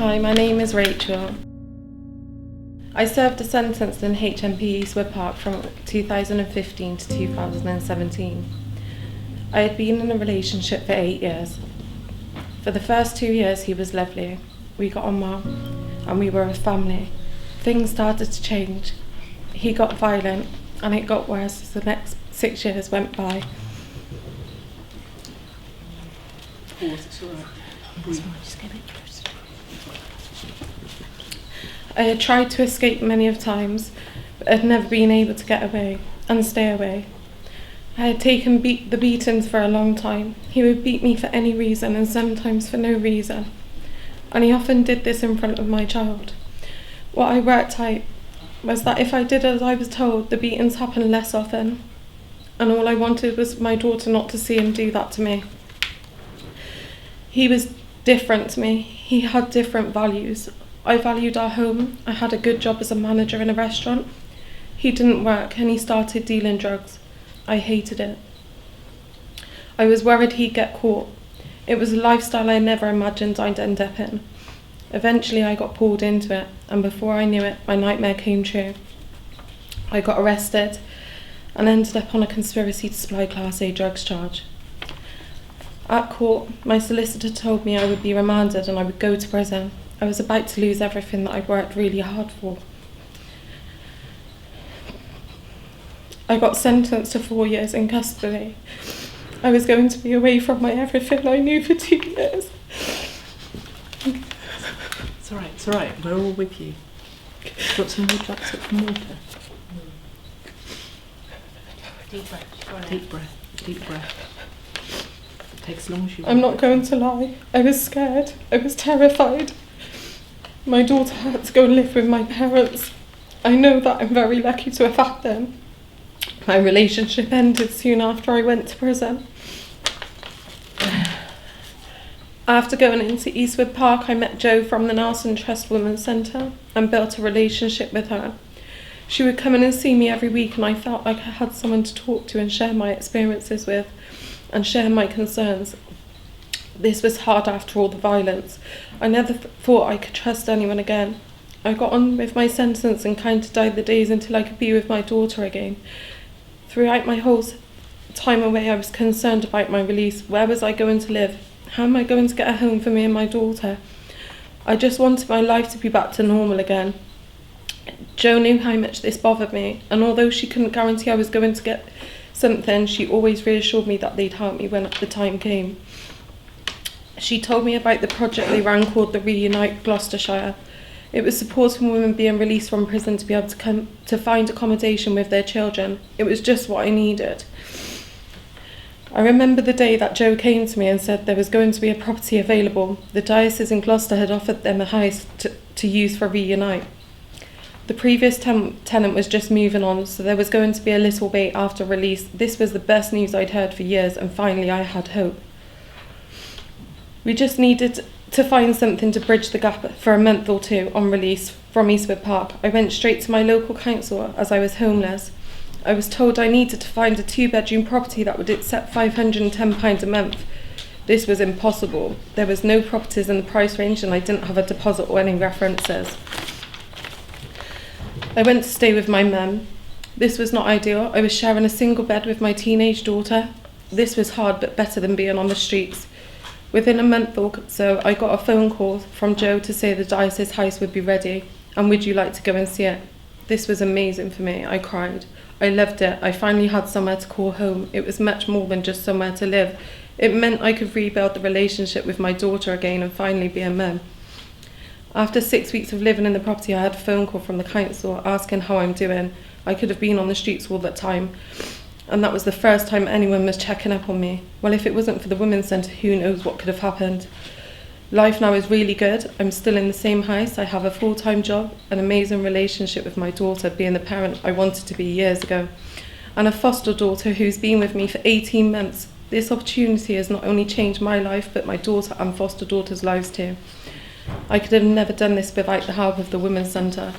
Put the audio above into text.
Hi, my name is Rachel. I served a sentence in HMP Eastwood Park from 2015 to 2017. I had been in a relationship for 8 years. For the first 2 years he was lovely. We got on well and we were a family. Things started to change. He got violent and it got worse as the next 6 years went by. I had tried to escape many of times, but had never been able to get away and stay away. I had taken the beatings for a long time. He would beat me for any reason and sometimes for no reason. And he often did this in front of my child. What I worked out was that if I did as I was told, the beatings happened less often. And all I wanted was my daughter not to see him do that to me. He was different to me. He had different values. I valued our home. I had a good job as a manager in a restaurant. He didn't work and he started dealing drugs. I hated it. I was worried he'd get caught. It was a lifestyle I never imagined I'd end up in. Eventually I got pulled into it, and before I knew it, my nightmare came true. I got arrested and ended up on a conspiracy to supply Class A drugs charge. At court, my solicitor told me I would be remanded and I would go to prison. I was about to lose everything that I'd worked really hard for. I got sentenced to 4 years in custody. I was going to be away from my everything I knew for 2 years. It's all right, we're all with you. Got some more drops from water? Deep breath. Deep breath, deep breath. Take as long as you want. I'm not going to lie. I was scared. I was terrified. My daughter had to go and live with my parents. I know that I'm very lucky to have had them. My relationship ended soon after I went to prison. After going into Eastwood Park, I met Jo from the Nelson Trust Women's Centre and built a relationship with her. She would come in and see me every week, and I felt like I had someone to talk to and share my experiences with and share my concerns. This was hard after all the violence. I never thought I could trust anyone again. I got on with my sentence and counted down the days until I could be with my daughter again. Throughout my whole time away, I was concerned about my release. Where was I going to live? How am I going to get a home for me and my daughter? I just wanted my life to be back to normal again. Jo knew how much this bothered me, and although she couldn't guarantee I was going to get something, she always reassured me that they'd help me when the time came. She told me about the project they ran called the Reunite Gloucestershire. It was supporting women being released from prison to be able to find accommodation with their children. It was just what I needed. I remember the day that Jo came to me and said there was going to be a property available. The diocese in Gloucester had offered them a house to use for Reunite. The previous tenant was just moving on, so there was going to be a little wait after release. This was the best news I'd heard for years, and finally I had hope. We just needed to find something to bridge the gap for a month or two on release from Eastwood Park. I went straight to my local council as I was homeless. I was told I needed to find a 2-bedroom property that would accept £510 a month. This was impossible. There was no properties in the price range and I didn't have a deposit or any references. I went to stay with my mum. This was not ideal. I was sharing a single bed with my teenage daughter. This was hard but better than being on the streets. Within a month or so, I got a phone call from Jo to say the diocese house would be ready and would you like to go and see it? This was amazing for me. I cried. I loved it. I finally had somewhere to call home. It was much more than just somewhere to live. It meant I could rebuild the relationship with my daughter again and finally be a mum. After 6 weeks of living in the property, I had a phone call from the council asking how I'm doing. I could have been on the streets all that time, and that was the first time anyone was checking up on me. Well, if it wasn't for the Women's Centre, who knows what could have happened. Life now is really good. I'm still in the same house. I have a full-time job, an amazing relationship with my daughter, being the parent I wanted to be years ago, and a foster daughter who's been with me for 18 months. This opportunity has not only changed my life, but my daughter and foster daughter's lives too. I could have never done this without the help of the Women's Centre.